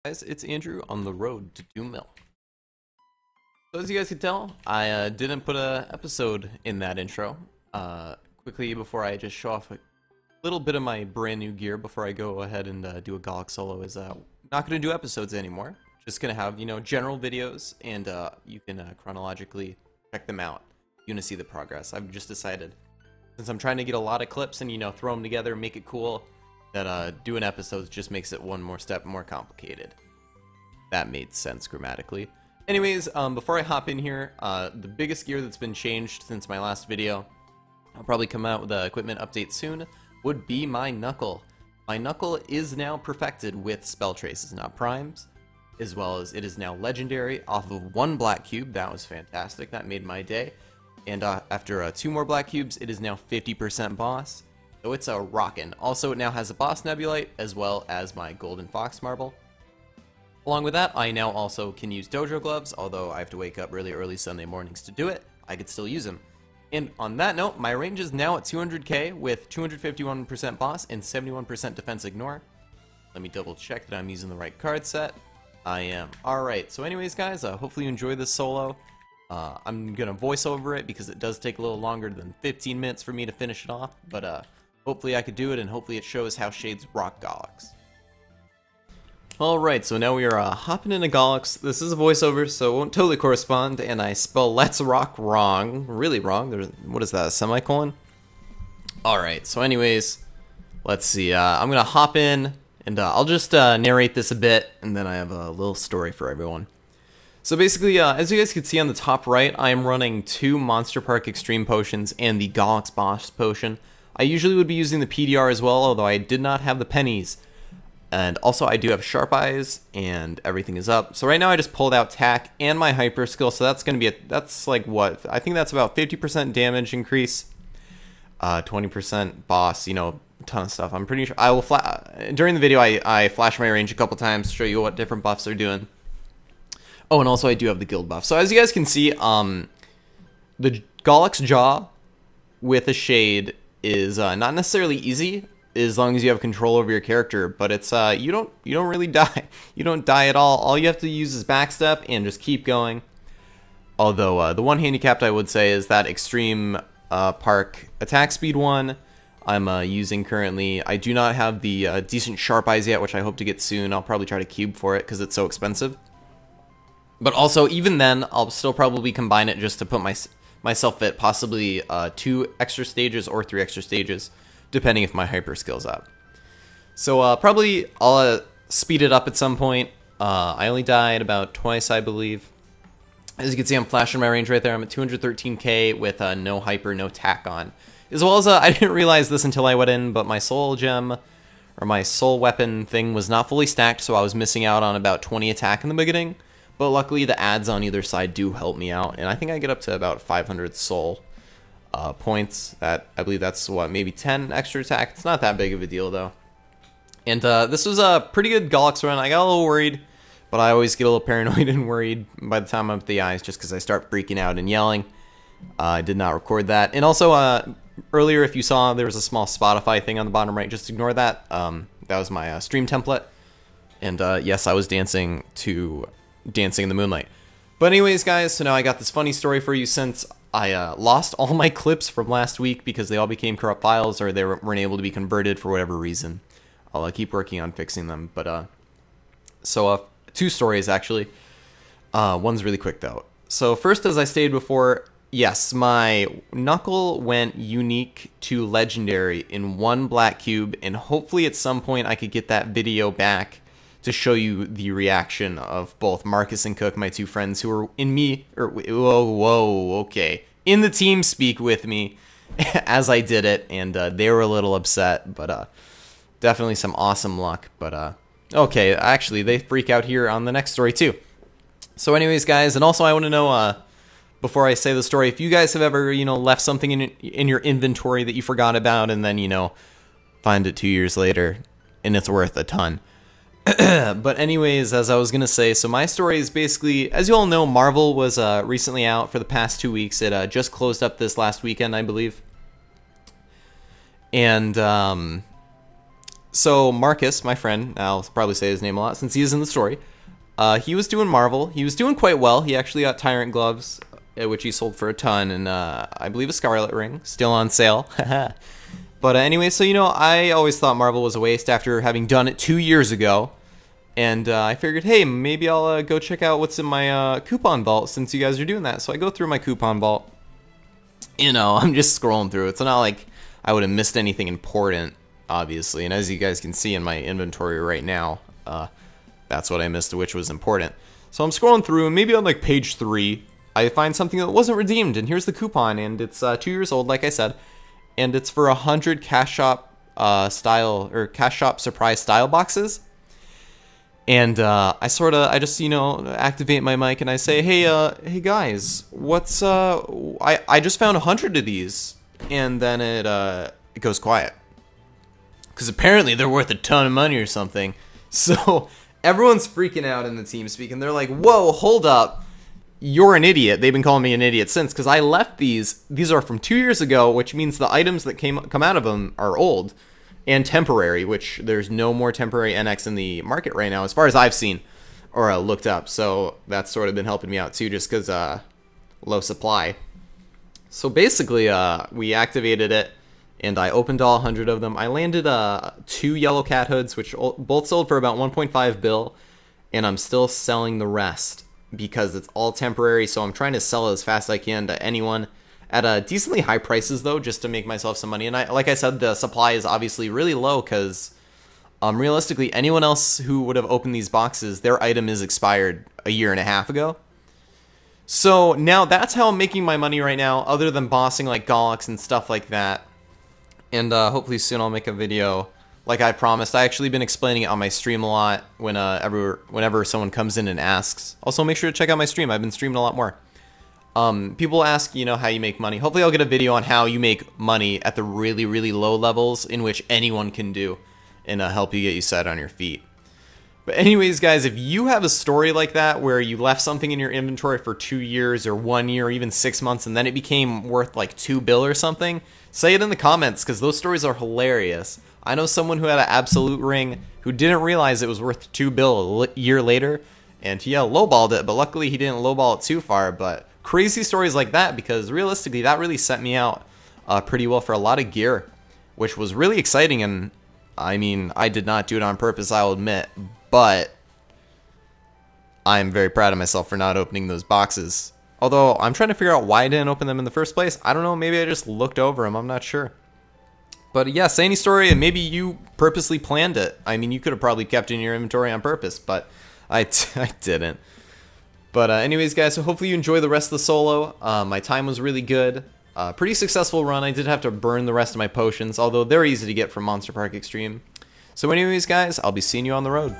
Guys, it's Andrew on the road to 2 mil. So as you guys can tell, I didn't put a episode in that intro. Quickly before I just show off a little bit of my brand new gear before I go ahead and do a Gallic solo is not going to do episodes anymore. Just going to have, general videos, and you can chronologically check them out. You're going to see the progress. I've just decided, since I'm trying to get a lot of clips and, throw them together, make it cool, that doing episodes just makes it one more step more complicated. That made sense grammatically. Anyways, before I hop in here, the biggest gear that's been changed since my last video, I'll probably come out with an equipment update soon, would be my knuckle. My knuckle is now perfected with spell traces, not primes, as well as it is now legendary off of 1 black cube. That was fantastic. That made my day. And after 2 more black cubes, it is now 50% boss. So it's a rockin'. Also, it now has a boss nebulite, as well as my golden fox marble. Along with that, I now also can use dojo gloves, although I have to wake up really early Sunday mornings to do it. I could still use them. And on that note, my range is now at 200k with 251% boss and 71% defense ignore. Let me double check that I'm using the right card set. I am. Alright, so anyways guys, hopefully you enjoy this solo. I'm gonna voice over it because it does take a little longer than 15 minutes for me to finish it off, but hopefully I could do it, and hopefully it shows how Shades rock Gallics. Alright, so now we are hopping into Gallics. This is a voiceover, so it won't totally correspond, and I spell let's rock wrong. Really wrong. What is that, a semicolon? Alright, so anyways, let's see. I'm going to hop in, and I'll just narrate this a bit, and then I have a little story for everyone. So basically, as you guys can see on the top right, I am running 2 Monster Park Extreme Potions and the Gallics Boss Potion. I usually would be using the PDR as well, although I did not have the pennies. And also I do have Sharp Eyes, and everything is up. So right now I just pulled out Tack and my Hyper Skill, so that's going to be, that's like what? I think that's about 50% damage increase, 20% boss, a ton of stuff. I'm pretty sure I will, during the video I flash my range a couple times to show you what different buffs are doing. Oh, and also I do have the guild buff. So as you guys can see, the Gallic's Jaw with a Shade is not necessarily easy, as long as you have control over your character, but it's you don't really die. You don't die at all. All you have to use is backstep and just keep going. Although the one handicapped I would say is that Extreme Park attack speed one I'm using currently. I do not have the decent Sharp Eyes yet, which I hope to get soon. I'll probably try to cube for it because it's so expensive. But also, even then, I'll still probably combine it just to put myself at possibly 2 extra stages or 3 extra stages, depending if my hyper skill's up. So probably I'll speed it up at some point. I only died about twice, I believe. As you can see, I'm flashing my range right there. I'm at 213k with no hyper, no tack on. As well as, I didn't realize this until I went in, but my soul gem, or my soul weapon thing was not fully stacked, so I was missing out on about 20 attack in the beginning. But luckily the adds on either side do help me out, and I think I get up to about 500 soul points. That I believe that's what, maybe 10 extra attack. It's not that big of a deal though. And this was a pretty good Gallics run. I got a little worried, but I always get a little paranoid and worried by the time I'm at the eyes, just because I start freaking out and yelling. I did not record that. And also earlier, if you saw, there was a small Spotify thing on the bottom right. Just ignore that. That was my stream template. And yes, I was dancing to Dancing in the Moonlight. But anyways guys, so now I got this funny story for you. Since I lost all my clips from last week because they all became corrupt files, or they weren't able to be converted for whatever reason. I'll keep working on fixing them. But so 2 stories actually. One's really quick though. So first, as I stated before, yes, my knuckle went unique to legendary in 1 black cube, and hopefully at some point I could get that video back to show you the reaction of both Marcus and Cook, my 2 friends who were in the team speak with me as I did it, and they were a little upset, but definitely some awesome luck. But okay, actually they freak out here on the next story too. So anyways guys, and also I want to know, before I say the story, if you guys have ever, left something in your inventory that you forgot about, and then, find it 2 years later and it's worth a ton. But anyways, as I was going to say, so my story is basically, as you all know, Marvel was recently out for the past 2 weeks. It just closed up this last weekend, I believe. And So Marcus, my friend, I'll probably say his name a lot since he is in the story. He was doing Marvel. He was doing quite well. He actually got Tyrant gloves, which he sold for a ton, and I believe a Scarlet ring, still on sale. But anyway, so I always thought Marvel was a waste after having done it 2 years ago. And I figured, hey, maybe I'll go check out what's in my coupon vault since you guys are doing that. So I go through my coupon vault. I'm just scrolling through. It's not like I would have missed anything important, obviously. And as you guys can see in my inventory right now, that's what I missed, which was important. So I'm scrolling through, and maybe on like page 3, I find something that wasn't redeemed. And here's the coupon, and it's 2 years old, like I said. And it's for 100 Cash Shop Cash Shop surprise style boxes. And I just activate my mic and I say, hey guys, what's I just found 100 of these, and then it goes quiet because apparently they're worth a ton of money or something. So everyone's freaking out in the team speak, and they're like, whoa, hold up. You're an idiot. They've been calling me an idiot since, because I left these. These are from 2 years ago, which means the items that come out of them are old and temporary, which there's no more temporary NX in the market right now, as far as I've seen or looked up. So that's sort of been helping me out too, just because low supply. So basically, we activated it, and I opened all 100 of them. I landed 2 yellow cat hoods, which both sold for about 1.5 bill, and I'm still selling the rest because it's all temporary. So I'm trying to sell as fast as I can to anyone at decently high prices, though, just to make myself some money. And like I said, the supply is obviously really low because realistically, anyone else who would have opened these boxes, their item is expired a year and a half ago. So now that's how I'm making my money right now, other than bossing like Galax and stuff like that. And hopefully soon I'll make a video like I promised. I actually been explaining it on my stream a lot whenever someone comes in and asks. Also, make sure to check out my stream. I've been streaming a lot more. People ask, how you make money. Hopefully I'll get a video on how you make money at the really, really low levels in which anyone can do, and help you get you set on your feet. But anyways, guys, if you have a story like that where you left something in your inventory for 2 years or 1 year or even 6 months and then it became worth like 2 bill or something, say it in the comments, because those stories are hilarious. I know someone who had an absolute ring who didn't realize it was worth 2 bill a year later, and he lowballed it, but luckily he didn't lowball it too far. But crazy stories like that, because realistically that really set me out pretty well for a lot of gear, which was really exciting. And I mean, I did not do it on purpose, I'll admit, but I'm very proud of myself for not opening those boxes. Although I'm trying to figure out why I didn't open them in the first place. I don't know, maybe I just looked over them, I'm not sure. But yeah, say any story, and maybe you purposely planned it. I mean, you could have probably kept it in your inventory on purpose, but I didn't. But anyways, guys, so hopefully you enjoy the rest of the solo. My time was really good. Pretty successful run. I did have to burn the rest of my potions, although they're easy to get from Monster Park Extreme. So anyways, guys, I'll be seeing you on the road.